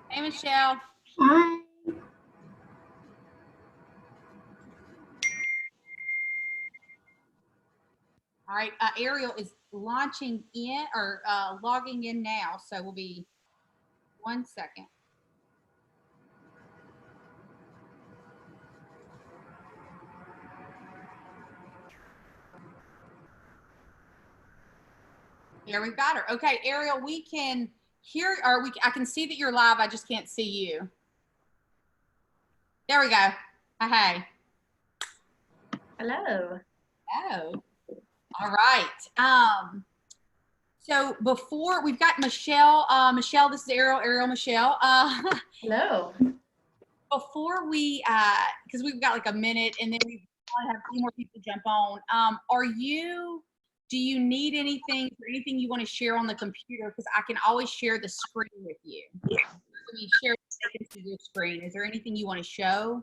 Hey, Michelle. Hi. All right, Ariel is launching in or logging in now, so we'll be 1 second. Here we've got her. Okay, Ariel, we can hear, or I can see that you're live. I just can't see you. There we go. Hey. Hello. Oh, all right. So before we've got Michelle, Michelle, this is Ariel, Michelle. Hello. Before we, because we've got like a minute and then we want to have a few more people jump on. Do you need anything or anything you want to share on the computer? Because I can always share the screen with you. Let me share seconds of your screen. Is there anything you want to show?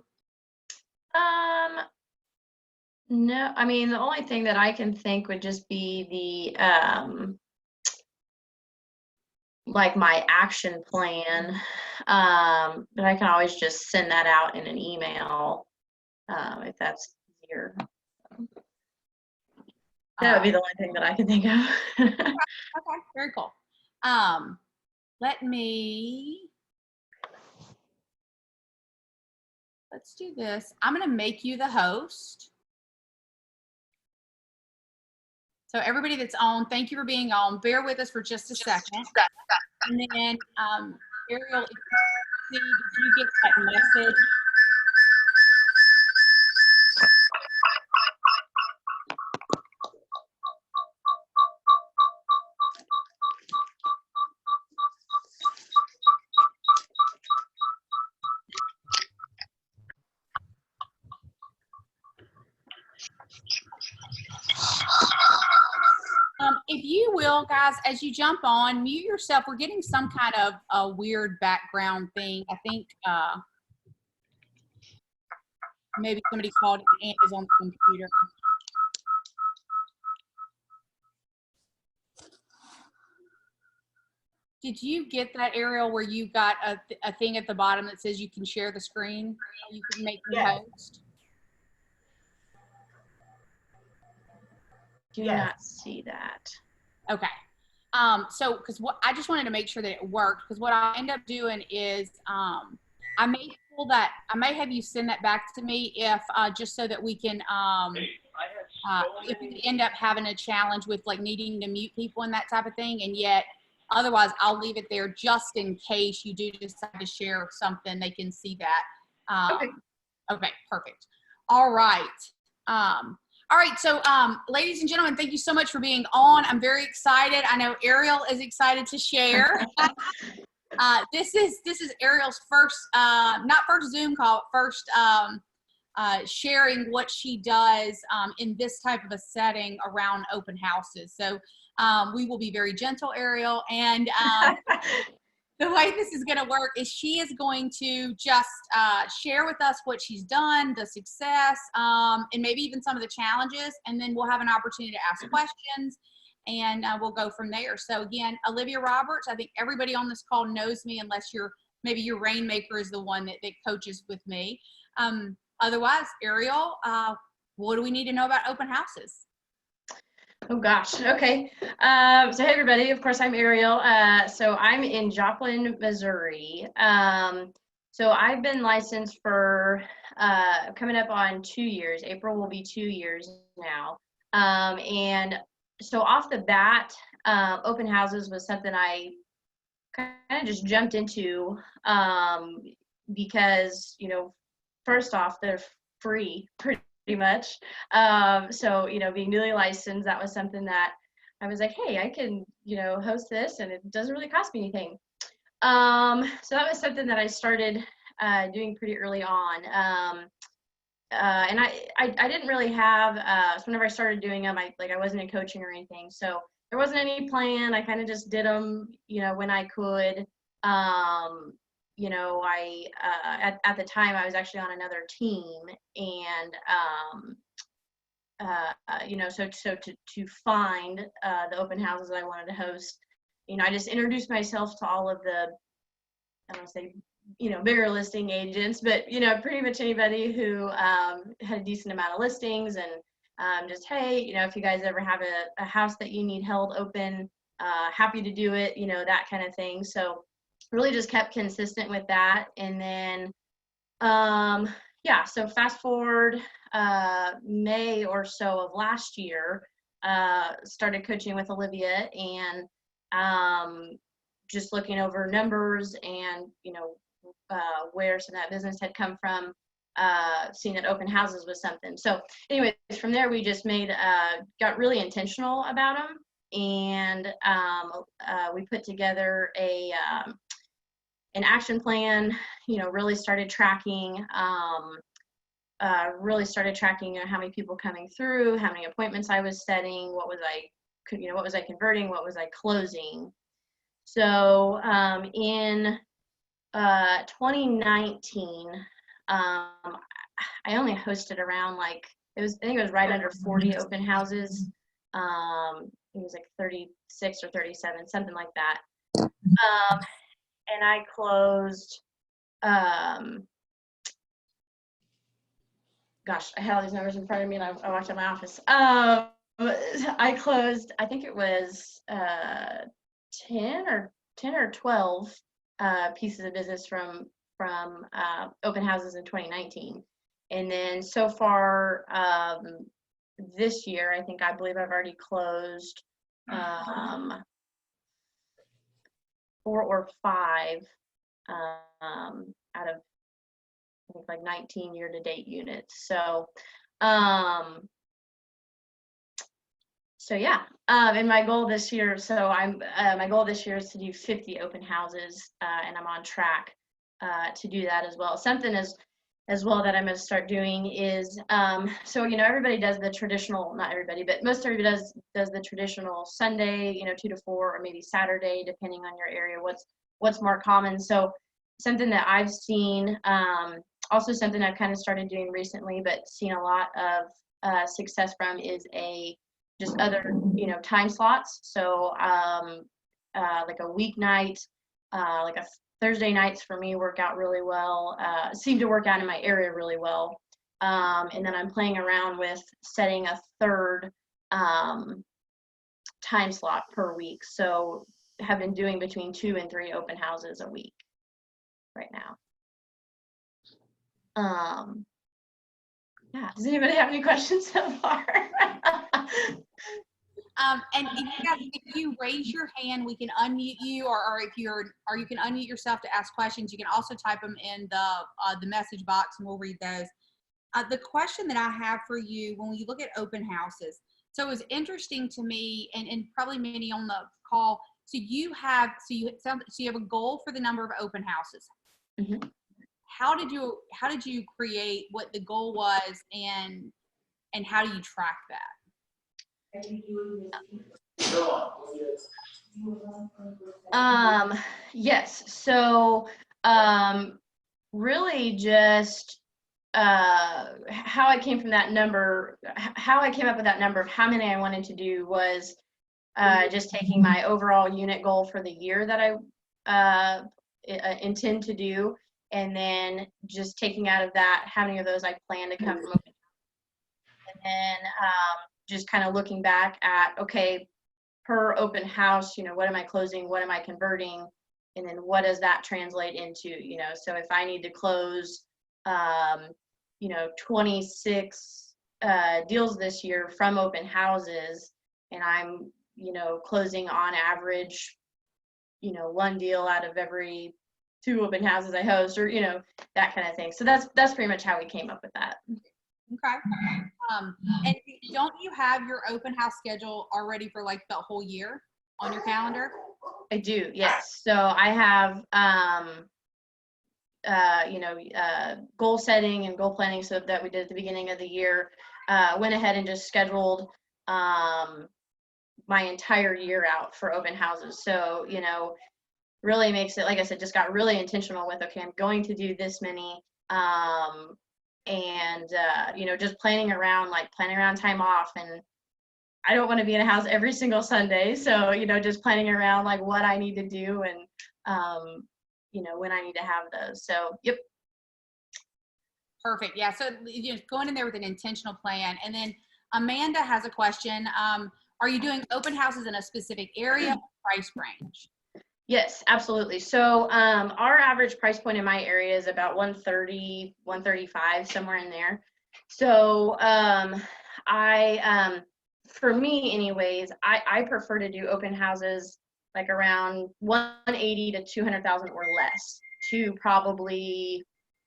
No, I mean, the only thing that I can think would just be the, like my action plan. But I can always just send that out in an email, if that's easier. That would be the only thing that I can think of. Okay, very cool. Let's do this. I'm going to make you the host. So everybody that's on, thank you for being on. Bear with us for just a second. And then, Ariel, did you get that message? If you will, guys, as you jump on, mute yourself. We're getting some kind of a weird background thing. I think maybe somebody called and is on the computer. Did you get that, Ariel, where you got a thing at the bottom that says you can share the screen? You can make me host? Do not see that. Okay. So, because what I just wanted to make sure that it worked, because what I end up doing is I may have you send that back to me if just so that we can if we end up having a challenge with like needing to mute people and that type of thing, and yet otherwise I'll leave it there just in case you do decide to share something, they can see that. Okay, perfect. All right. All right, so ladies and gentlemen, thank you so much for being on. I'm very excited. I know Ariel is excited to share. This is Ariel's first, not first Zoom call, first sharing what she does in this type of a setting around open houses. So we will be very gentle, Ariel, and the way this is going to work is she is going to just share with us what she's done, the success, and maybe even some of the challenges, and then we'll have an opportunity to ask questions, and we'll go from there. So again, Alivia Roberts, I think everybody on this call knows me unless maybe your Rainmaker is the one that coaches with me. Otherwise, Ariel, what do we need to know about open houses? Oh gosh. Okay. So hey everybody, of course I'm Ariel. So I'm in Joplin, Missouri. So I've been licensed for coming up on 2 years. April will be 2 years now. And so off the bat, open houses was something I kind of just jumped into because, you know, first off, they're free pretty much. So, you know, being newly licensed, that was something that I was like, hey, I can, you know, host this and it doesn't really cost me anything. So that was something that I started doing pretty early on. And I didn't really have, so whenever I started doing them, I wasn't in coaching or anything. So there wasn't any plan. I kind of just did them, you know, when I could. You know, at the time I was actually on another team, and you know, so to find the open houses that I wanted to host, you know, I just introduced myself to all of the I don't want to say, bigger listing agents, but, pretty much anybody who had a decent amount of listings, and just, hey, if you guys ever have a house that you need held open, happy to do it, that kind of thing. So really just kept consistent with that. And then, yeah, so fast forward May or so of last year, started coaching with Alivia, and just looking over numbers and, where some of that business had come from, seeing that open houses was something. So anyways, from there, we just got really intentional about them. And we put together an action plan, really started tracking, how many people coming through, how many appointments I was setting, what was I converting, what was I closing. So in 2019, I only hosted around I think it was right under 40 open houses. It was like 36 or 37, something like that. And I closed, gosh, I had all these numbers in front of me, and I walked out of my office. I closed, I think it was 10 or 12 pieces of business from open houses in 2019. And then so far this year, I believe I've already closed 4 or 5 out of, I think, like 19 year-to-date units. So yeah, and my goal this year, my goal this year is to do 50 open houses, and I'm on track to do that as well. Something as well that I'm going to start doing is, so everybody does the traditional, not everybody, but most everybody does the traditional Sunday, 2 to 4, or maybe Saturday, depending on your area, what's more common. So something that I've seen, also something I've kind of started doing recently, but seen a lot of success from, is just other, time slots. So like a weeknight, like a Thursday nights for me work out really well, seem to work out in my area really well. And then I'm playing around with setting a third time slot per week. So have been doing between 2 and 3 open houses a week right now. Yeah, does anybody have any questions so far? And you guys, if you raise your hand, we can unmute you, or you can unmute yourself to ask questions. You can also type them in the message box, and we'll read those. The question that I have for you, when you look at open houses, so it was interesting to me, and probably many on the call. So you have a goal for the number of open houses. Mm-hmm. How did you create what the goal was, and how do you track that? Yes. So really just how I came from that number, how I came up with that number of how many I wanted to do was just taking my overall unit goal for the year that I intend to do, and then just taking out of that how many of those I plan to come from open. And then just kind of looking back at, okay, per open house, what am I closing, what am I converting, and then what does that translate into, so if I need to close 26 deals this year from open houses, and I'm closing on average 1 deal out of every 2 open houses I host, or that kind of thing. So that's pretty much how we came up with that. Okay. And don't you have your open house schedule already for like the whole year on your calendar? I do, yes. So I have goal setting and goal planning, so that we did at the beginning of the year. Went ahead and just scheduled my entire year out for open houses. So really makes it, like I said, just got really intentional with, okay, I'm going to do this many, and just planning around time off. And I don't want to be in a house every single Sunday, so just planning around like what I need to do, and when I need to have those. So, yep. Perfect. Yeah. So going in there with an intentional plan. And then Amanda has a question. Are you doing open houses in a specific area or price range? Yes, absolutely. So our average price point in my area is about 130, 135, somewhere in there. So for me anyways, I prefer to do open houses like around 180 to 200,000 or less, to probably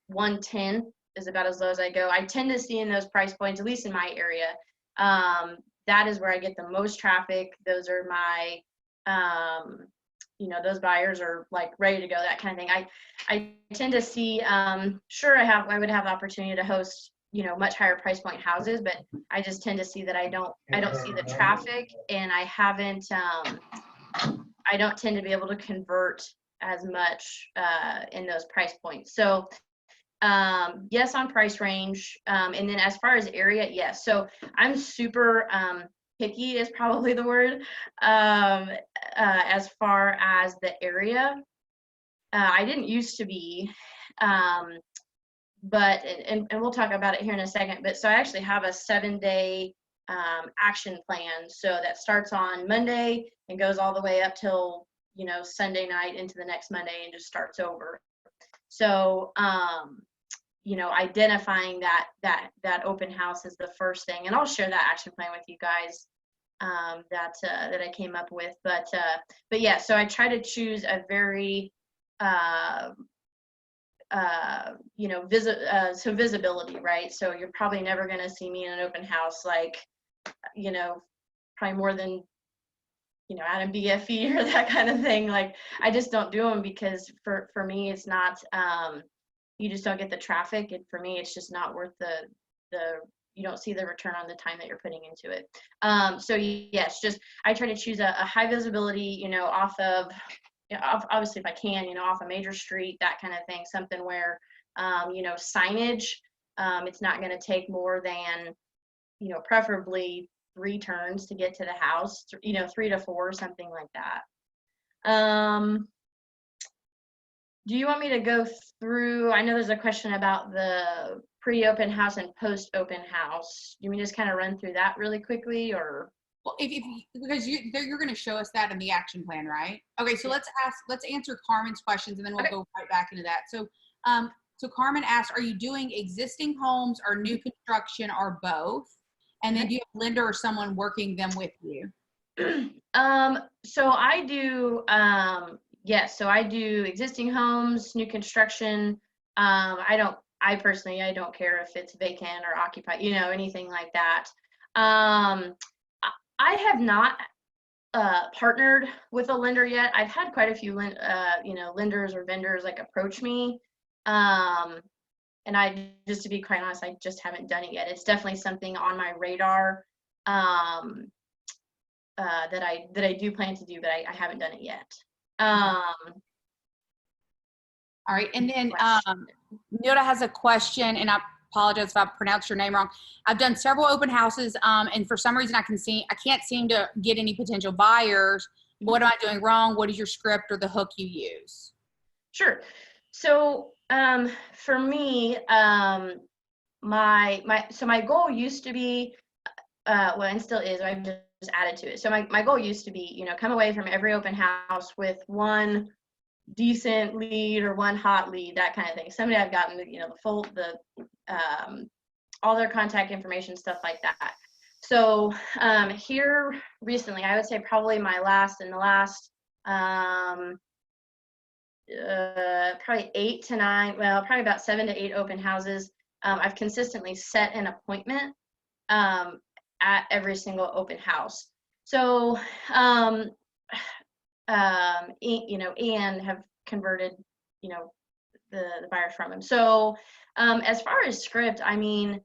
110 is about as low as I go. I tend to see in those price points, at least in my area, that is where I get the most traffic. Those are my those buyers are like ready to go, that kind of thing. I tend to see, sure, I would have the opportunity to host, much higher price point houses, but I just tend to see that I don't see the traffic, and I don't tend to be able to convert as much in those price points. So yes, on price range. And then as far as area, yes. So I'm super picky is probably the word, as far as the area. I didn't used to be, but, and we'll talk about it here in a second, but so I actually have a 7-day action plan. So that starts on Monday and goes all the way up till, Sunday night into the next Monday, and just starts over. So, identifying that open house is the first thing, and I'll share that action plan with you guys that I came up with. But yeah, so I try to choose a very visibility, right? So you're probably never going to see me in an open house like, probably more than, Adam BFE or that kind of thing. Like, I just don't do them because for me, it's not, you just don't get the traffic. And for me, it's just not worth you don't see the return on the time that you're putting into it. So yes, I try to choose a high visibility, off of, obviously if I can, off a major street, that kind of thing, something where, signage, it's not going to take more than, preferably 3 turns to get to the house, 3 to 4, something like that. Do you want me to go through, I know there's a question about the pre-open house and post-open house. Do you want me to just kind of run through that really quickly, or? Well, because you're going to show us that in the action plan, right? Okay, so let's answer Carmen's questions, and then we'll go right back into that. So, so Carmen asked, are you doing existing homes or new construction or both? And then do you have a lender or someone working them with you? So I do, yes, so I do existing homes, new construction. I personally don't care if it's vacant or occupied, anything like that. I have not partnered with a lender yet. I've had quite a few, lenders or vendors like approach me. And just to be quite honest, I just haven't done it yet. It's definitely something on my radar that I do plan to do, but I haven't done it yet. All right, and then Nilda has a question, and I apologize if I pronounced your name wrong. I've done several open houses, and for some reason I can't seem to get any potential buyers. What am I doing wrong? What is your script or the hook you use? Sure. So for me, my goal used to be, well, and still is, I've just added to it. So my goal used to be, come away from every open house with one decent lead or one hot lead, that kind of thing. Somebody I've gotten, all their contact information, stuff like that. So here recently, I would say probably in the last probably 8 to 9, well, probably about 7 to 8 open houses, I've consistently set an appointment at every single open house. So, and have converted, the buyers from them. So, as far as script, I mean,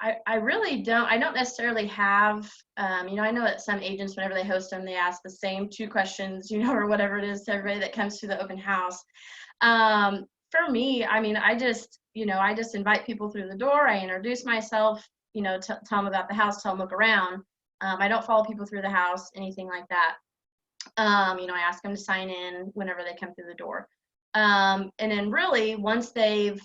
I really don't necessarily have, I know that some agents, whenever they host them, they ask the same 2 questions, or whatever it is to everybody that comes to the open house. For me, I mean, I just invite people through the door. I introduce myself, tell them about the house, tell them look around. I don't follow people through the house, anything like that. I ask them to sign in whenever they come through the door. And then really once they've,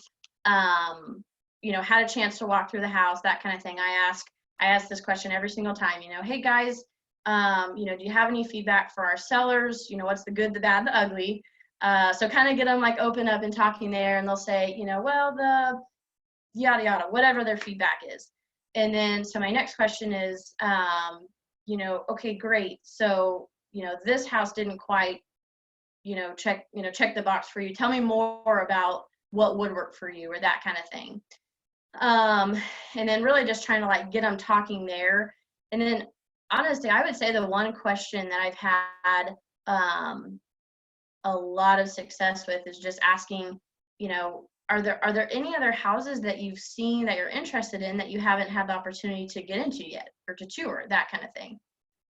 had a chance to walk through the house, that kind of thing, I ask this question every single time, hey guys, do you have any feedback for our sellers? What's the good, the bad, the ugly? So kind of get them like open up and talking there, and they'll say, well, the yada yada, whatever their feedback is. And then so my next question is, okay, great. So, this house didn't quite, check the box for you. Tell me more about what would work for you, or that kind of thing. And then really just trying to like get them talking there. And then honestly, I would say the one question that I've had a lot of success with is just asking, are there any other houses that you've seen that you're interested in that you haven't had the opportunity to get into yet, or to tour, that kind of thing.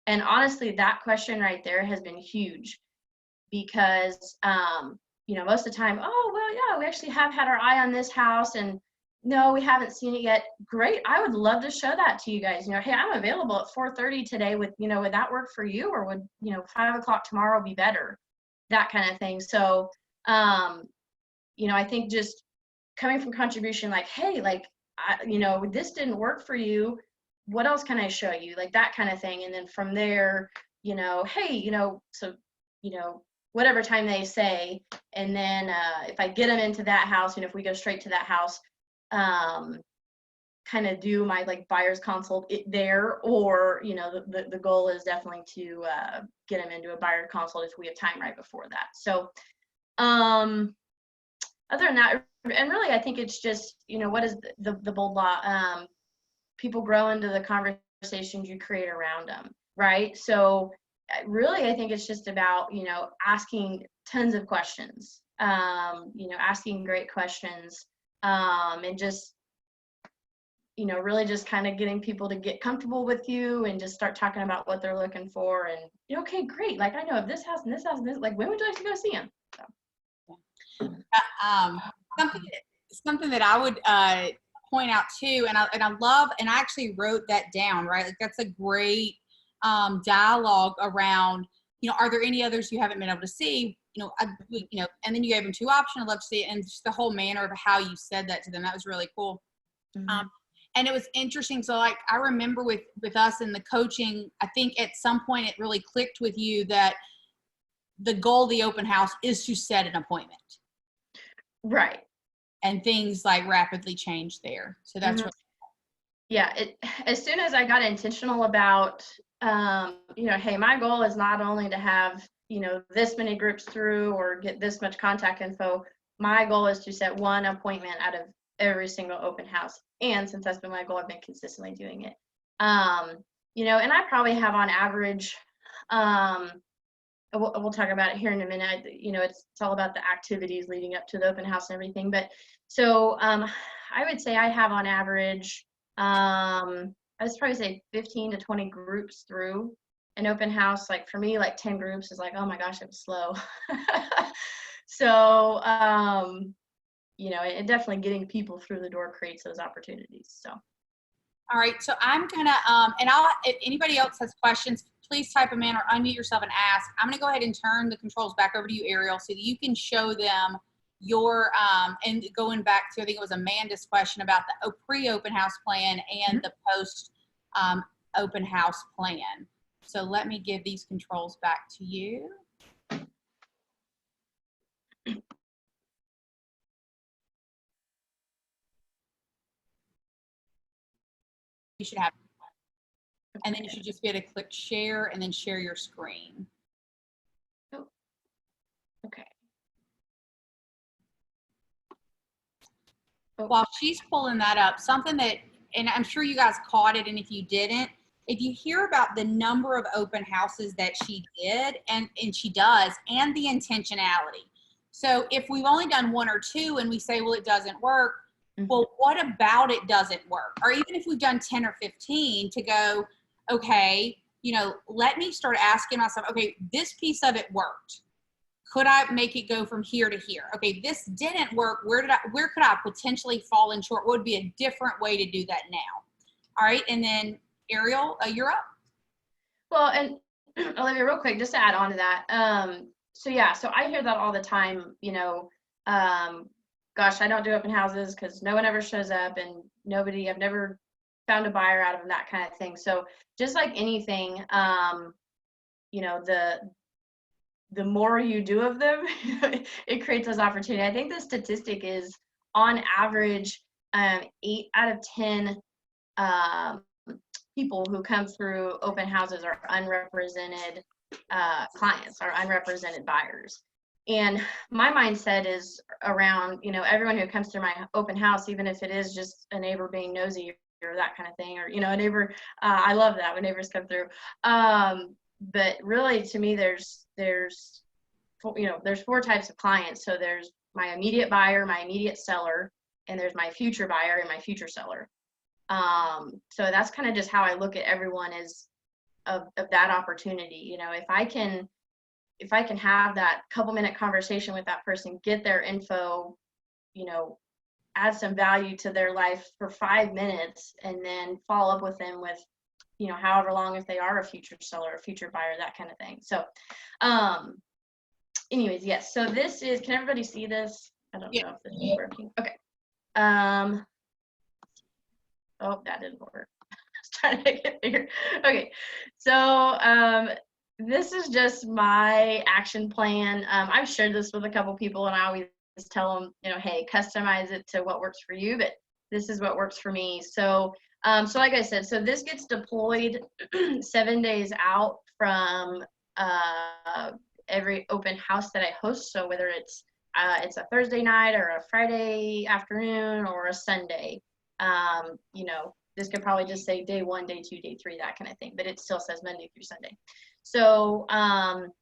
And honestly, that question right there has been huge, because most of the time, oh well, yeah, we actually have had our eye on this house, and no, we haven't seen it yet. Great, I would love to show that to you guys. Hey, I'm available at 4:30 today. Would that work for you, or would 5 o'clock tomorrow be better? That kind of thing. So I think just coming from contribution, like, hey, like, this didn't work for you. What else can I show you? Like that kind of thing. And then from there, hey, so, whatever time they say. And then if I get them into that house, if we go straight to that house, kind of do my like buyer's consult there, or, the goal is definitely to get them into a buyer consult if we have time right before that. So other than that, and really, I think it's just, what is the bold law? People grow into the conversations you create around them, right? So really, I think it's just about, asking tons of questions, asking great questions, and just, really just kind of getting people to get comfortable with you and just start talking about what they're looking for. And, okay, great. Like, I know of this house and this house and this, like, when would you like to go see them? So. Something that I would point out too, and I love, and I actually wrote that down, right? Like that's a great dialogue around, are there any others you haven't been able to see? And then you gave them 2 options. I'd love to see it, and just the whole manner of how you said that to them. That was really cool. Mm-hmm. And it was interesting. So like, I remember with us in the coaching, I think at some point it really clicked with you that the goal of the open house is to set an appointment. Right. And things like rapidly change there. So that's really cool. Yeah. As soon as I got intentional about, hey, my goal is not only to have, this many groups through or get this much contact info. My goal is to set 1 appointment out of every single open house. And since that's been my goal, I've been consistently doing it. And I probably have on average, we'll talk about it here in a minute. It's all about the activities leading up to the open house and everything. But so I would say I have on average, I would probably say 15 to 20 groups through an open house. Like for me, like 10 groups is like, oh my gosh, it was slow. So, and definitely getting people through the door creates those opportunities. So. All right. So I'm going to, if anybody else has questions, please type them in or unmute yourself and ask. I'm going to go ahead and turn the controls back over to you, Ariel, so that you can show them your, and going back to, I think it was Amanda's question about the pre-open house plan and the post open house plan. So let me give these controls back to you. You should have, and then you should just be able to click share and then share your screen. Oh, okay. While she's pulling that up, something that, and I'm sure you guys caught it, and if you didn't, if you hear about the number of open houses that she did, and she does, and the intentionality. So if we've only done 1 or 2 and we say, well, it doesn't work, well, what about it doesn't work? Or even if we've done 10 or 15 to go, okay, let me start asking myself, okay, this piece of it worked. Could I make it go from here to here? Okay, this didn't work. Where could I potentially fall in short? What would be a different way to do that now? All right, and then Ariel, you're up. Well, and Olivia, real quick, just to add on to that. So yeah, so I hear that all the time, gosh, I don't do open houses because no one ever shows up and I've never found a buyer out of them, that kind of thing. So just like anything, the more you do of them, it creates those opportunities. I think the statistic is on average, 8 out of 10 people who come through open houses are unrepresented clients, are unrepresented buyers. And my mindset is around, everyone who comes through my open house, even if it is just a neighbor being nosy or that kind of thing, or, a neighbor, I love that when neighbors come through. But really, to me, there's 4 types of clients. So there's my immediate buyer, my immediate seller, and there's my future buyer and my future seller. So that's kind of just how I look at everyone is of that opportunity. If I can have that couple-minute conversation with that person, get their info, add some value to their life for 5 minutes, and then follow up with them with, however long, if they are a future seller, a future buyer, that kind of thing. So, anyways, yes. So this is, can everybody see this? I don't know if this is working. Okay. Oh, that didn't work. I was trying to make it bigger. Okay. So, this is just my action plan. I've shared this with a couple people, and I always tell them, hey, customize it to what works for you, but this is what works for me. So, so like I said, so this gets deployed 7 days out from every open house that I host. So whether it's a Thursday night or a Friday afternoon or a Sunday, this could probably just say day 1, day 2, day 3, that kind of thing, but it still says Monday through Sunday. So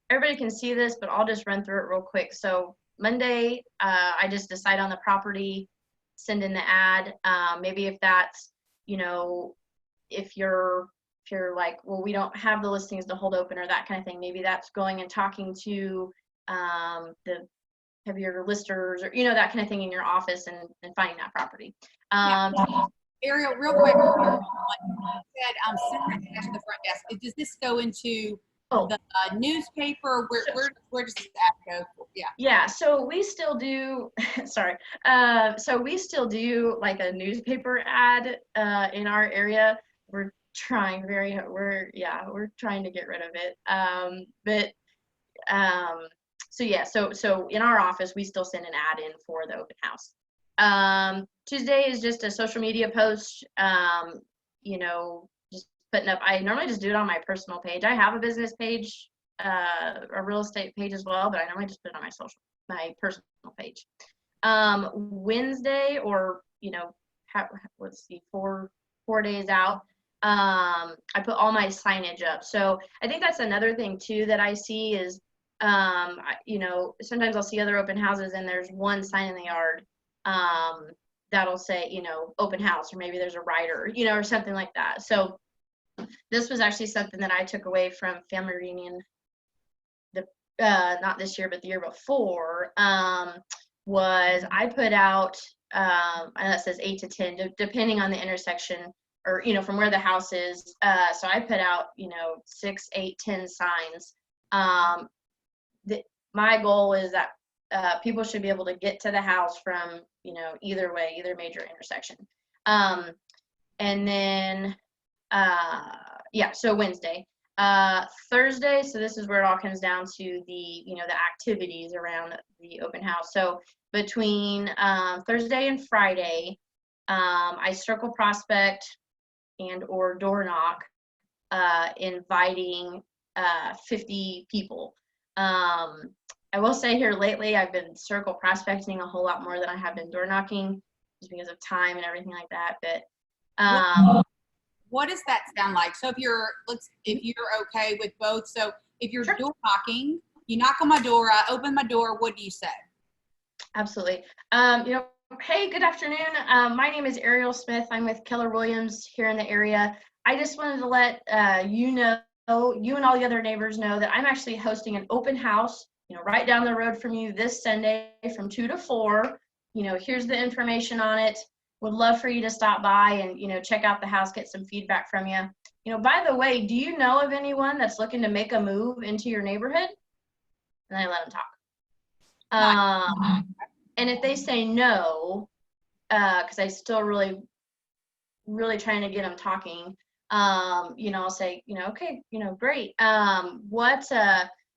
everybody can see this, but I'll just run through it real quick. So Monday, I just decide on the property, send in the ad. Maybe if that's, if you're like, well, we don't have the listings to hold open or that kind of thing, maybe that's going and talking to the heavier listers or, that kind of thing in your office and finding that property. Ariel, real quick, like you said, send it to the front desk. Does this go into the newspaper? Where does this ad go? Yeah. So we still do. Sorry. So we still do like a newspaper ad in our area. We're trying very hard. We're trying to get rid of it. So yeah. So in our office, we still send an ad in for the open house. Tuesday is just a social media post, just putting up, I normally just do it on my personal page. I have a business page, a real estate page as well, but I normally just put it on my personal page. Wednesday, or, let's see, four days out, I put all my signage up. So I think that's another thing too that I see is, sometimes I'll see other open houses and there's one sign in the yard that'll say, open house, or maybe there's a rider, or something like that. So this was actually something that I took away from Family Reunion, not this year, but the year before, was I put out, and that says 8 to 10, depending on the intersection, or, from where the house is. So I put out, 6, 8, 10 signs. My goal is that people should be able to get to the house from, either way, either major intersection. And then, so Wednesday. Thursday, so this is where it all comes down to the, the activities around the open house. So between Thursday and Friday, I circle prospect and or door knock, inviting 50 people. I will say here lately, I've been circle prospecting a whole lot more than I have been door knocking, just because of time and everything like that. But what does that sound like? So if you're okay with both, so if you're door knocking, you knock on my door, I open my door, what do you say? Absolutely. Hey, good afternoon. My name is Ariel Smith. I'm with Keller Williams here in the area. I just wanted to let you and all the other neighbors know that I'm actually hosting an open house, right down the road from you this Sunday from 2 to 4. Here's the information on it. Would love for you to stop by and, check out the house, get some feedback from you. you know, by the way, do you know of anyone that's looking to make a move into your neighborhood? And I let them talk. And if they say no, because I still really trying to get them talking, you know, I'll say, you know, okay, you know, great.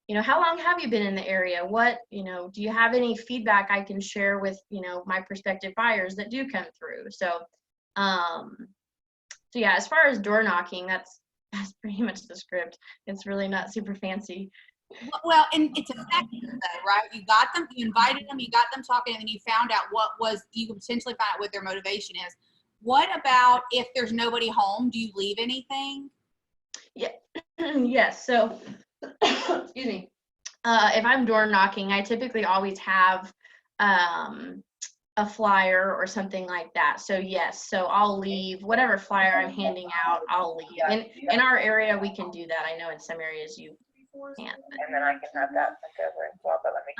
You know, how long have you been in the area? What, you know, do you have any feedback I can share with, you know, my prospective buyers that do come through? So, so yeah, as far as door knocking, that's pretty much the script. It's really not super fancy. Well, and it's effective though, right? You got them, you invited them, you got them talking, and then you found out you could potentially find out what their motivation is. What about if there's nobody home? Do you leave anything? Yeah. Yes. So, excuse me. If I'm door knocking, I typically always have a flyer or something like that. So yes, so I'll leave whatever flyer I'm handing out, I'll leave. And in our area, we can do that. I know in some areas you can't. And then I can have that sent over as well, but let me.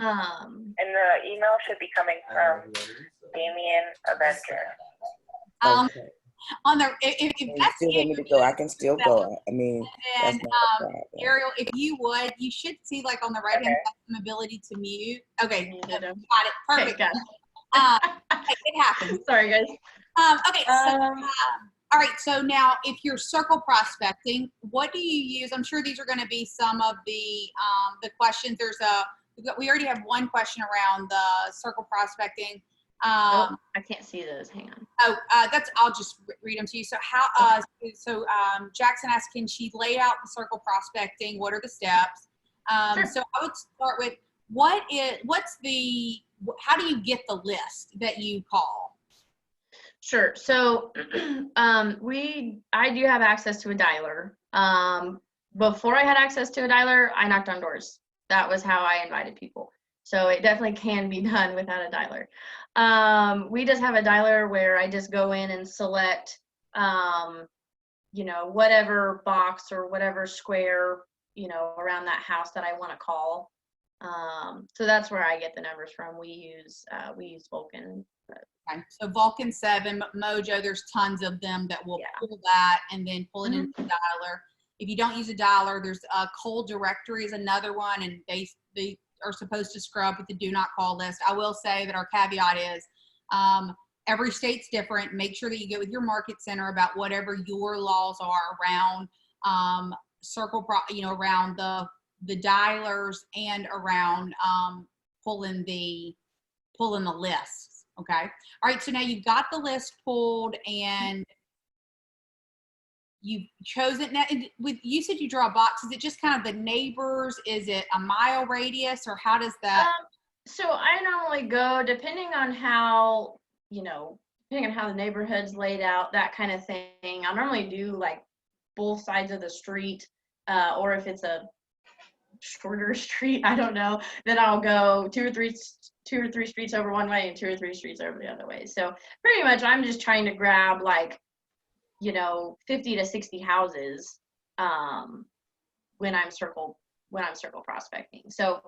And the email should be coming from Damien Avenger. Okay. On the if that's still want me to go, I can still go. I mean, and Ariel, if you would, you should see like on the right hand side some ability to mute. Okay, got it. Perfect. Okay, got it. It happens. Sorry, guys. Okay. All right. So now, if you're circle prospecting, what do you use? I'm sure these are going to be some of the questions. We already have one question around the circle prospecting. I can't see those. Hang on. I'll just read them to you. So Jackson asked, can she lay out the circle prospecting? What are the steps? Sure. So I would start with how do you get the list that you call? Sure. So I do have access to a dialer. Before I had access to a dialer, I knocked on doors. That was how I invited people. So it definitely can be done without a dialer. We just have a dialer where I just go in and select, you know, whatever box or whatever square, you know, around that house that I want to call. So that's where I get the numbers from. We use Vulcan. Okay. So Vulcan 7, Mojo, there's tons of them that will pull that and then pull it into the dialer. If you don't use a dialer, there's a cold directory is another one, and they are supposed to scrub with the do not call list. I will say that our caveat is every state's different. Make sure that you get with your market center about whatever your laws are around around the dialers and around pulling the lists. Okay. All right. So now you've got the list pulled and you've chosen. Now, you said you draw a box. Is it just kind of the neighbors? Is it a mile radius, or how does that? So I normally go depending on how the neighborhood's laid out, that kind of thing. I'll normally do like both sides of the street, or if it's a shorter street, I don't know, then I'll go two or three streets over one way and 2 or 3 streets over the other way. So pretty much I'm just trying to grab 50 to 60 houses when I'm circle prospecting. So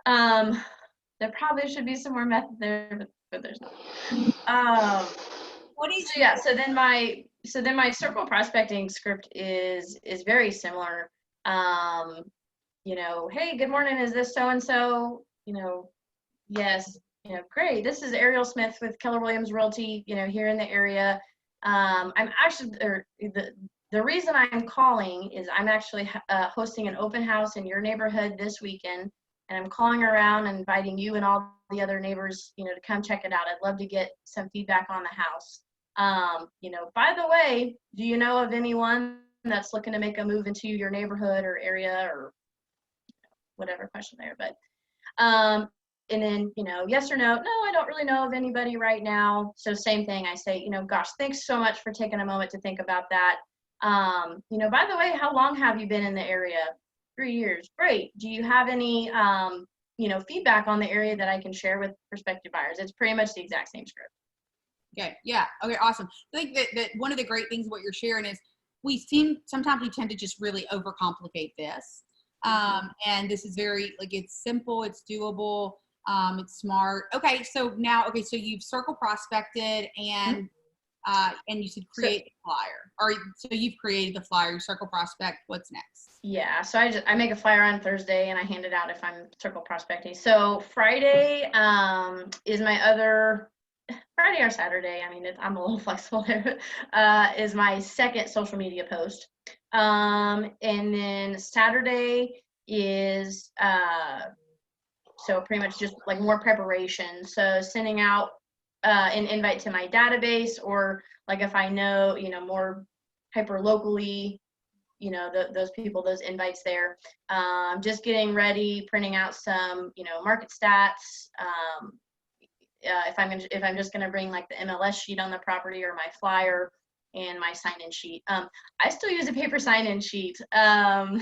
there probably should be some more method there, but there's not. So then my circle prospecting script is very similar. Hey, good morning, is this so and so? Yes, great. This is Ariel Smith with Keller Williams Realty, here in the area. I'm actually, the reason I'm calling is I'm actually hosting an open house in your neighborhood this weekend, and I'm calling around and inviting you and all the other neighbors, to come check it out. I'd love to get some feedback on the house. By the way, do you know of anyone that's looking to make a move into your neighborhood or area, or whatever question there, but and then, yes or no, I don't really know of anybody right now. So same thing, I say, gosh, thanks so much for taking a moment to think about that. By the way, how long have you been in the area? 3 years. Great. Do you have any, feedback on the area that I can share with prospective buyers? It's pretty much the exact same script. Okay. Yeah. Okay. Awesome. I think that one of the great things what you're sharing is sometimes we tend to just really overcomplicate this. And this is very, it's simple, it's doable, it's smart. Okay. So now, so you've circle prospected and and you said create the flyer. Or so you've created the flyer, circle prospect. What's next? Yeah, so I make a flyer on Thursday and I hand it out if I'm circle prospecting. So Friday is my other Friday or Saturday. I mean, I'm a little flexible there. Is my second social media post, and then Saturday is so pretty much just like more preparation. So sending out an invite to my database, or like if I know, more hyper locally, those people, those invites there. Just getting ready, printing out some, market stats. If I'm just gonna bring like the MLS sheet on the property, or my flyer and my sign-in sheet. I still use a paper sign-in sheet. I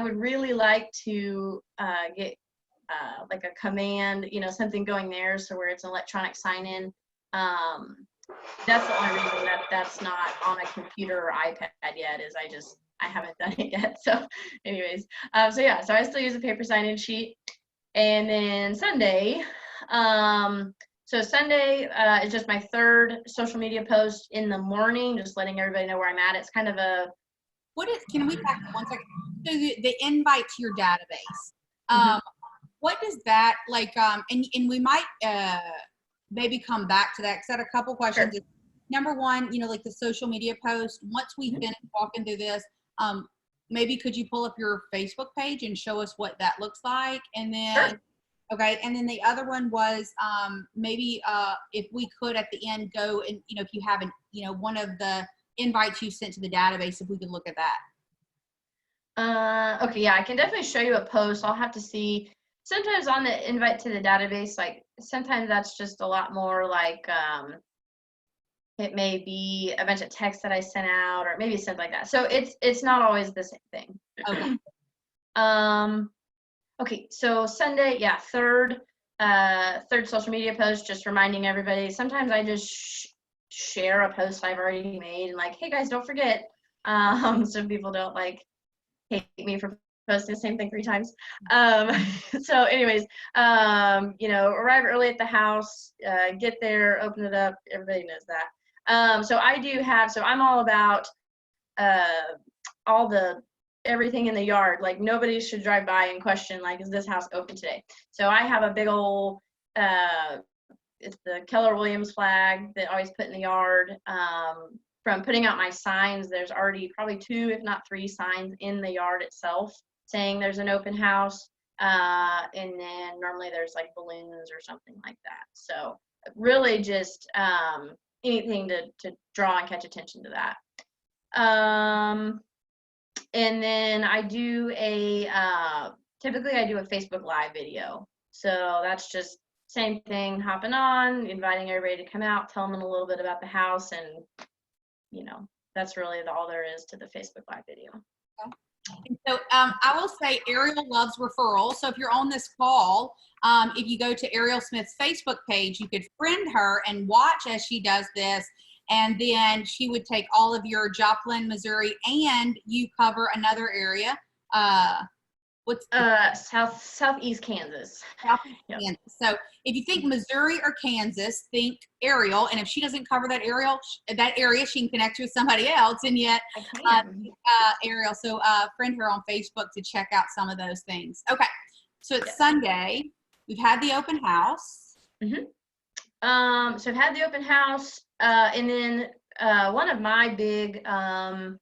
would really like to get like a command, something going there, so where it's an electronic sign-in. That's the only reason that's not on a computer or iPad yet, is I haven't done it yet. So anyways, so I still use a paper sign-in sheet. And then Sunday, so Sunday is just my third social media post in the morning, just letting everybody know where I'm at. It's kind of a, can we back up 1 second? So the invite to your database, what does that like, and we might maybe come back to that, because I had a couple questions. Sure. Number one, like the social media post, once we finish walking through this, maybe could you pull up your Facebook page and show us what that looks like? And then, sure. Okay, and then the other one was maybe if we could at the end go and, if you haven't, one of the invites you sent to the database, if we could look at that. Okay, yeah, I can definitely show you a post. I'll have to see. Sometimes on the invite to the database, like sometimes that's just a lot more like, it may be a bunch of text that I sent out, or maybe something like that. So it's not always the same thing. Okay. Okay, so Sunday, third social media post, just reminding everybody. Sometimes I just share a post I've already made and like, hey guys, don't forget. So people don't like hate me for posting the same thing 3 times. So anyways, arrive early at the house, get there, open it up. Everybody knows that. So I'm all about everything in the yard. Like nobody should drive by and question, like, is this house open today? So I have a big old, it's the Keller Williams flag that I always put in the yard. From putting out my signs, there's already probably 2, if not 3 signs in the yard itself saying there's an open house. And then normally there's like balloons or something like that. So really just anything to draw and catch attention to that. And then I do typically I do a Facebook Live video. So that's just same thing, hopping on, inviting everybody to come out, telling them a little bit about the house, and that's really all there is to the Facebook Live video. Okay. And so I will say Ariel loves referrals. So if you're on this call, if you go to Ariel Smith's Facebook page, you could friend her and watch as she does this. And then she would take all of your Joplin, Missouri, and you cover another area. Southeast Kansas. Southeast Kansas. So if you think Missouri or Kansas, think Ariel. And if she doesn't cover that area, she can connect you with somebody else. And yet, Ariel. So friend her on Facebook to check out some of those things. Okay. So it's Sunday. We've had the open house. So I've had the open house, and then one of my big, I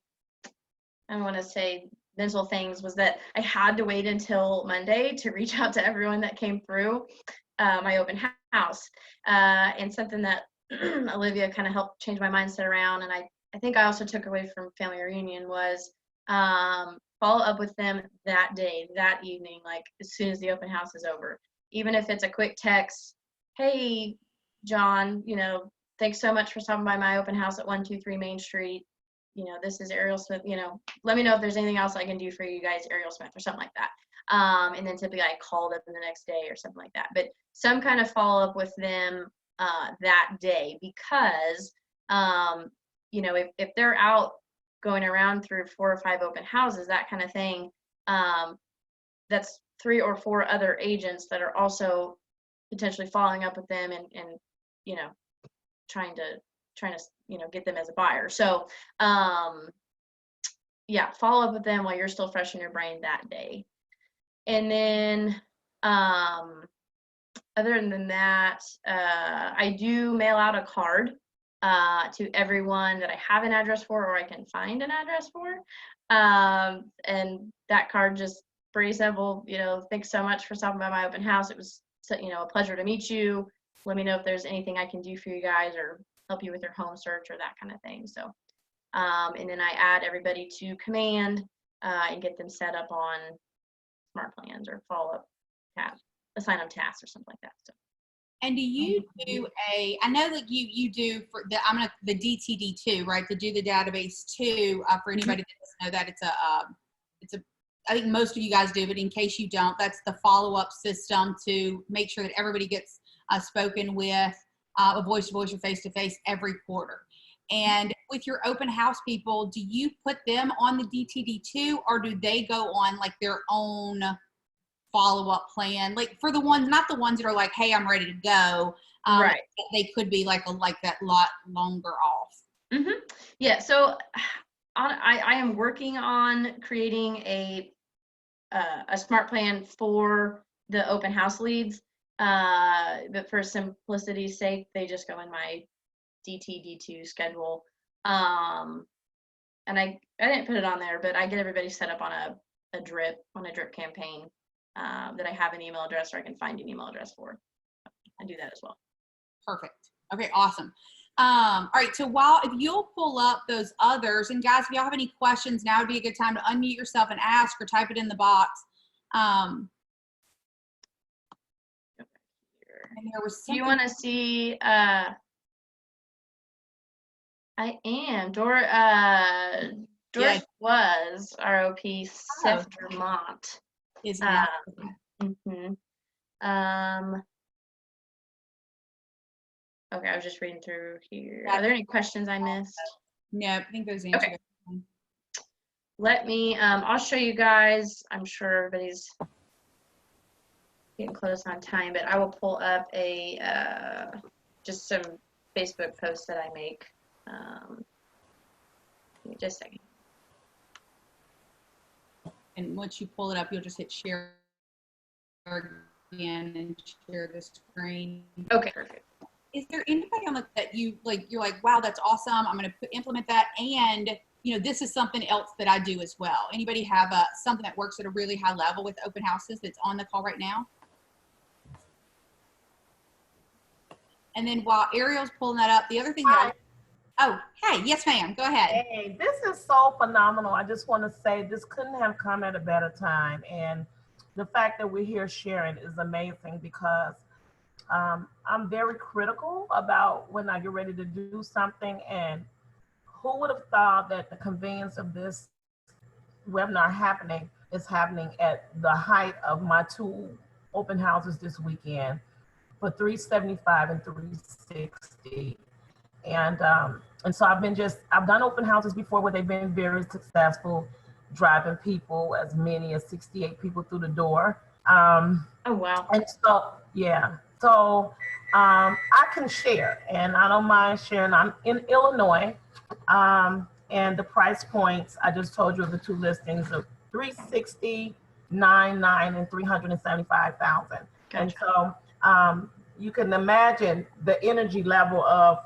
want to say mental things was that I had to wait until Monday to reach out to everyone that came through my open house, and something that Alivia kind of helped change my mindset around, and I think I also took away from family reunion was follow up with them that day, that evening, like as soon as the open house is over, even if it's a quick text, hey John, thanks so much for stopping by my open house at 123 Main Street. This is Ariel Smith. Let me know if there's anything else I can do for you guys, Ariel Smith, or something like that. And then typically I call them the next day or something like that. But some kind of follow up with them that day, because if they're out going around through 4 or 5 open houses, that kind of thing, that's 3 or 4 other agents that are also potentially following up with them and trying to get them as a buyer. So yeah, follow up with them while you're still fresh in your brain that day. And then other than that, I do mail out a card to everyone that I have an address for or I can find an address for. And that card just pretty simple, thanks so much for stopping by my open house. It was, a pleasure to meet you. Let me know if there's anything I can do for you guys or help you with your home search or that kind of thing. So, and then I add everybody to command and get them set up on smart plans or follow-up tasks, assign them tasks or something like that. So. And do you do I know that you do for the, the DTD too, right? To do the database too, for anybody that doesn't know that it's a, I think most of you guys do, but in case you don't, that's the follow-up system to make sure that everybody gets spoken with, a voice-to-voice or face-to-face every quarter. And with your open house people, do you put them on the DTD too, or do they go on like their own follow-up plan? Like for the ones, not the ones that are like, hey, I'm ready to go. Right. They could be like that lot longer off. Yeah. So I am working on creating a smart plan for the open house leads. But for simplicity's sake, they just go in my DTD2 schedule. And I didn't put it on there, but I get everybody set up on a drip campaign that I have an email address or I can find an email address for. I do that as well. Perfect. Okay, awesome. All right, so if you'll pull up those others, and guys, if y'all have any questions, now would be a good time to unmute yourself and ask or type it in the box. And there was do you want to see, I am, Doris was ROP Seth Vermont. Is now. Okay, I was just reading through here. Are there any questions I missed? No, I think those answered. Okay. Let me, I'll show you guys. I'm sure everybody's getting close on time, but I will pull up just some Facebook posts that I make. Give me just a second. And once you pull it up, you'll just hit share again and share the screen. Okay, perfect. Is there anybody on that you're like, wow, that's awesome, I'm going to implement that, and this is something else that I do as well? Anybody have something that works at a really high level with open houses that's on the call right now? And then while Ariel's pulling that up, the other thing oh, hey, yes ma'am, go ahead. Hey, this is so phenomenal. I just want to say this couldn't have come at a better time, and the fact that we're here sharing is amazing because I'm very critical about when I get ready to do something, and who would have thought that the conveyance of this webinar is happening at the height of my 2 open houses this weekend for 375 and 360. And so I've done open houses before where they've been very successful, driving people, as many as 68 people through the door. Oh, wow. And so, yeah. So I can share, and I don't mind sharing. I'm in Illinois, and the price points I just told you of the 2 listings of 360, 99, and 375,000. Gotcha. And so you can imagine the energy level of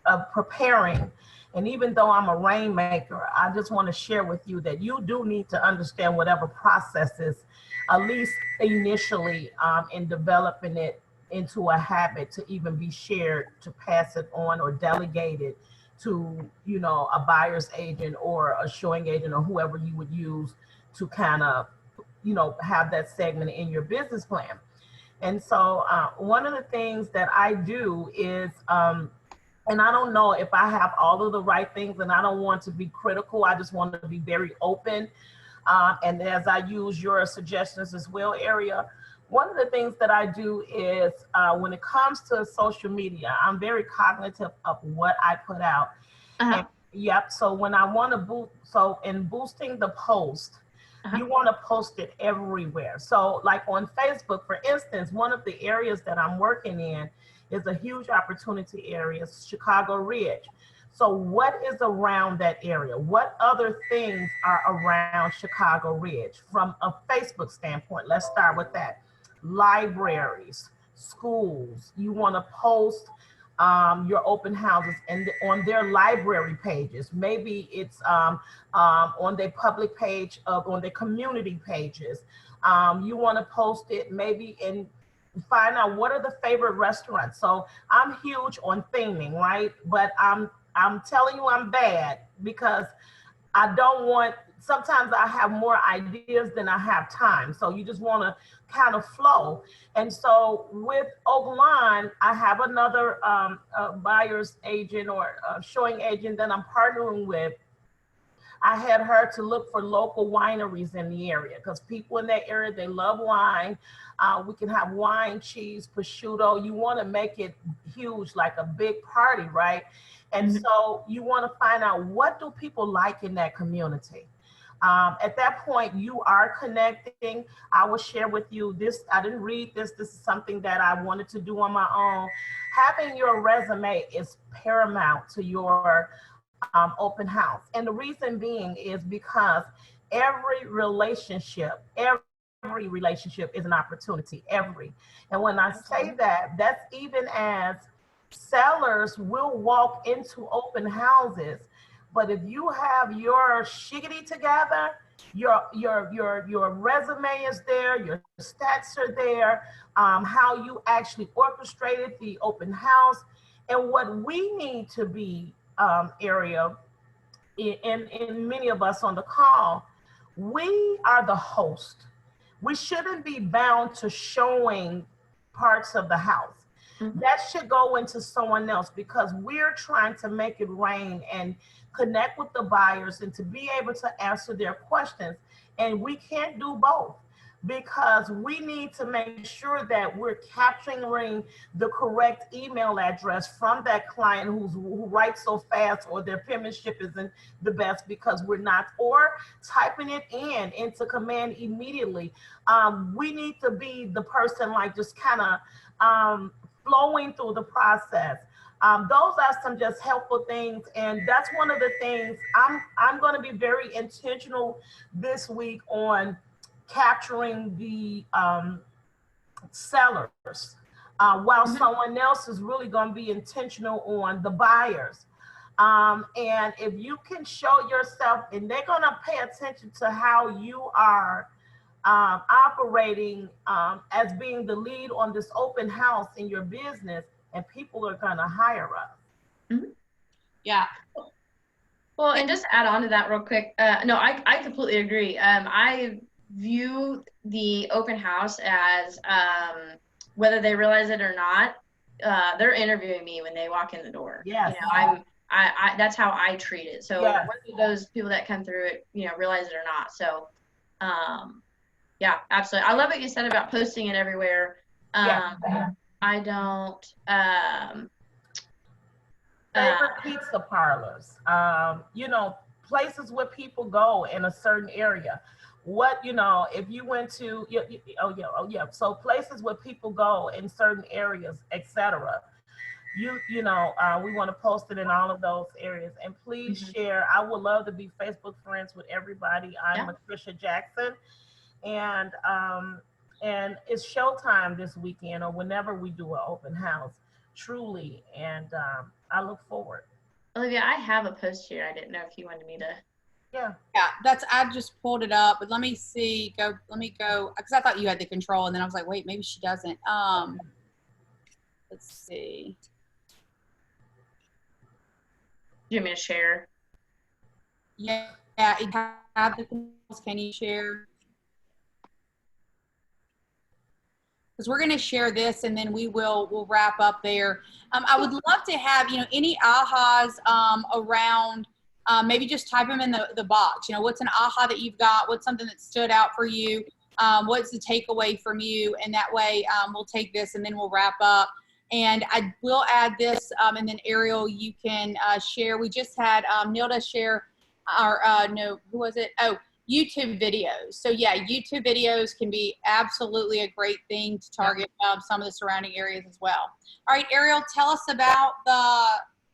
of preparing. And even though I'm a rainmaker, I just want to share with you that you do need to understand whatever processes, at least initially, in developing it into a habit to even be shared, to pass it on or delegate it to, a buyer's agent or a showing agent or whoever you would use to kind of, have that segment in your business plan. And so one of the things that I do is, and I don't know if I have all of the right things, and I don't want to be critical. I just want to be very open. And as I use your suggestions as well, Ariel, one of the things that I do is when it comes to social media, I'm very cognitive of what I put out. And, yep. So when I want to in boosting the post, you want to post it everywhere. So like on Facebook, for instance, one of the areas that I'm working in is a huge opportunity area, Chicago Ridge. So what is around that area? What other things are around Chicago Ridge from a Facebook standpoint? Let's start with that. Libraries, schools. You want to post your open houses and on their library pages. Maybe it's on their public page, on their community pages. You want to post it maybe in, find out what are the favorite restaurants. So I'm huge on theming, right? But I'm telling you I'm bad because I don't want, sometimes I have more ideas than I have time. So you just want to kind of flow. And so with Oakland, I have another buyer's agent or showing agent that I'm partnering with. I had her to look for local wineries in the area because people in that area, they love wine. We can have wine, cheese, prosciutto. You want to make it huge, like a big party, right? And so you want to find out what do people like in that community. At that point, you are connecting. I will share with you this. I didn't read this. This is something that I wanted to do on my own. Having your resume is paramount to your open house. And the reason being is because every relationship is an opportunity, And when I say that, that's even as sellers will walk into open houses, but if you have your shiggity together, your resume is there, your stats are there, how you actually orchestrated the open house, and what we need to be, Ariel, and many of us on the call, we are the host. We shouldn't be bound to showing parts of the house. That should go into someone else because we're trying to make it rain and connect with the buyers and to be able to answer their questions. And we can't do both because we need to make sure that we're capturing the correct email address from that client who writes so fast or their penmanship isn't the best because we're not, or typing it into command immediately. We need to be the person like just kind of flowing through the process. Those are some just helpful things. And that's one of the things I'm going to be very intentional this week on capturing the sellers while someone else is really going to be intentional on the buyers. And if you can show yourself, and they're going to pay attention to how you are operating as being the lead on this open house in your business, and people are going to hire us. Yeah. Well, and just add on to that real quick. No, I completely agree. I view the open house as whether they realize it or not, they're interviewing me when they walk in the door. Yes. You know, I that's how I treat it. So whether those people that come through it, you know, realize it or not. So yeah, absolutely. I love what you said about posting it everywhere. I don't favorite pizza parlors, you know, places where people go in a certain area. What, you know, if you went to, so places where people go in certain areas, etc. You know, we want to post it in all of those areas. And please share. I would love to be Facebook friends with everybody. I'm Patricia Jackson. And it's showtime this weekend or whenever we do an open house, truly. And I look forward. Olivia, I have a post here. I didn't know if you wanted me to. Yeah, I just pulled it up, but let me see, let me go, because I thought you had the control, and then I was like, wait, maybe she doesn't. Let's see. Do you want me to share? Yeah, it have the controls. Can you share? Because we're going to share this, and then we'll wrap up there. I would love to have, you know, any ahas around. Maybe just type them in the box. You know, what's an aha that you've got? What's something that stood out for you? What's the takeaway from you? And that way we'll take this and then we'll wrap up. And I will add this, and then Ariel, you can share. We just had Nilda share our, no, who was it? Oh, YouTube videos. So yeah, YouTube videos can be absolutely a great thing to target some of the surrounding areas as well. All right, Ariel, tell us about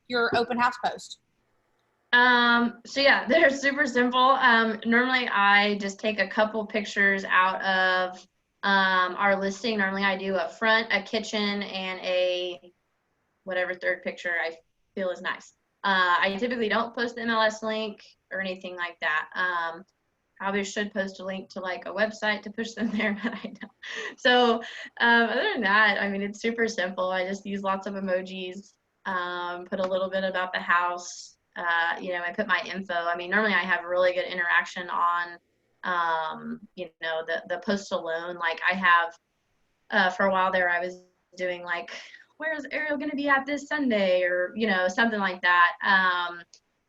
your open house post. So yeah, they're super simple. Normally I just take a couple pictures out of our listing. Normally I do a front, a kitchen, and a whatever third picture I feel is nice. I typically don't post the MLS link or anything like that. Probably should post a link to like a website to push them there, but I don't. So other than that, I mean, it's super simple. I just use lots of emojis, put a little bit about the house. You know, I put my info. I mean, normally I have really good interaction on, you know, the post alone. Like I have, for a while there, I was doing like, where's Ariel going to be at this Sunday, or, you know, something like that.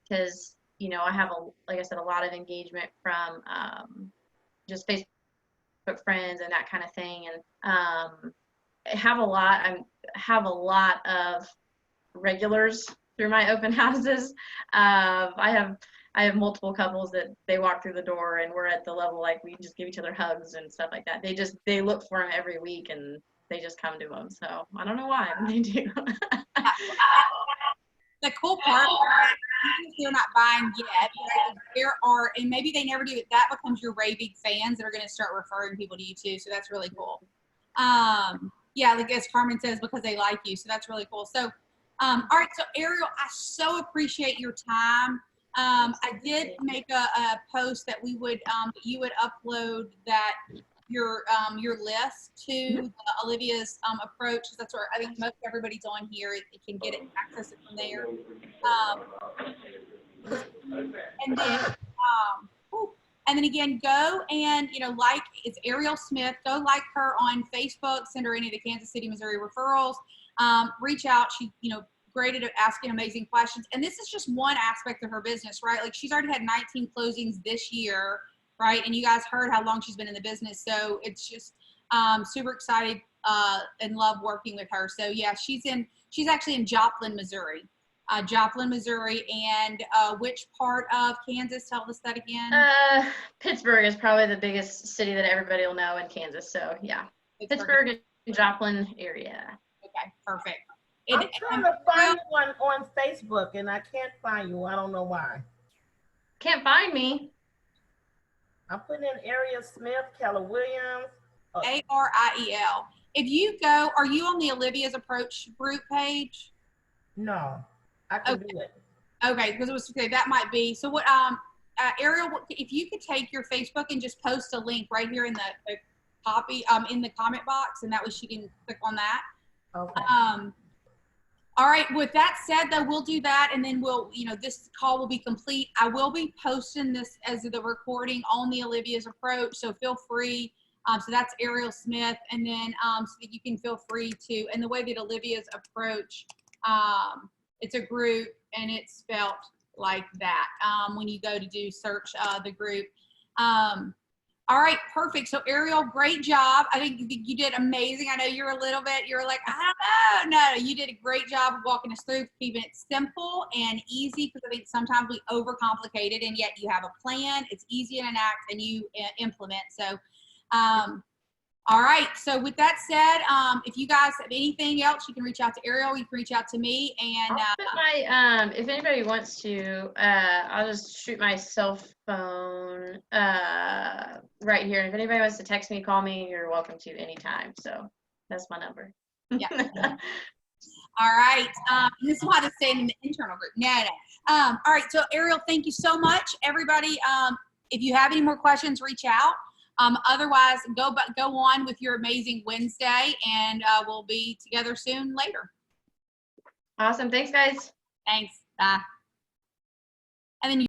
Because, you know, I have, like I said, a lot of engagement from just Facebook friends and that kind of thing. And I have a lot of regulars through my open houses. I have multiple couples that they walk through the door and we're at the level like we just give each other hugs and stuff like that. They look for them every week and they just come to them. So I don't know why, but they do. The cool part, even if they're not buying yet, right, there are, and maybe they never do it, that becomes your raving fans that are going to start referring people to you too. So that's really cool. Yeah, like as Carmen says, because they like you. So that's really cool. So, all right. So Ariel, I so appreciate your time. I did make a post that we would, you would upload that your list to the Olivia's approach. That's where I think most everybody's on here. It can get it, access it from there. And then again, go and, you know, like, it's Ariel Smith. Go like her on Facebook. Send her any of the Kansas City, Missouri referrals. Reach out. She, you know, great at asking amazing questions. And this is just one aspect of her business, right? Like she's already had 19 closings this year, right? And you guys heard how long she's been in the business. So it's just super excited and love working with her. So yeah, she's actually in Joplin, Missouri. Missouri, and which part of Kansas? Tell us that again. Pittsburgh is probably the biggest city that everybody will know in Kansas. So yeah, Pittsburgh and Joplin area. Okay, perfect. I'm trying to find you on Facebook, and I can't find you. I don't know why. Can't find me. I'm putting in Ariel Smith, Keller Williams. Ariel. If you go, are you on the Olivia's Approach group page? No, I can do it. Okay, because it was okay. That might be. So what? Ariel, if you could take your Facebook and just post a link right here in the copy, in the comment box, and that way she can click on that. Okay. All right. With that said, though, we'll do that, and then we'll, you know, this call will be complete. I will be posting this as the recording on the Olivia's Approach, so feel free. So that's Ariel Smith, and then so that you can feel free to. And the way that Olivia's Approach, it's a group, and it's spelled like that when you go to do search the group. All right, perfect. So Ariel, great job. I think you did amazing. I know you're like, I don't know. No, you did a great job of walking us through, keeping it simple and easy, because I think sometimes we overcomplicate it, and yet you have a plan. It's easy to enact, and you implement. So, all right. So with that said, if you guys have anything else, you can reach out to Ariel. You can reach out to me. And I'll put my, if anybody wants to, I'll just shoot my cell phone right here. And if anybody wants to text me, call me, you're welcome to anytime. So that's my number. Yeah. All right. This is why they're staying in the internal group. No. All right. So Ariel, thank you so much, everybody. If you have any more questions, reach out. Otherwise, go on with your amazing Wednesday, and we'll be together soon later. Awesome. Thanks, guys. Thanks. Bye. And then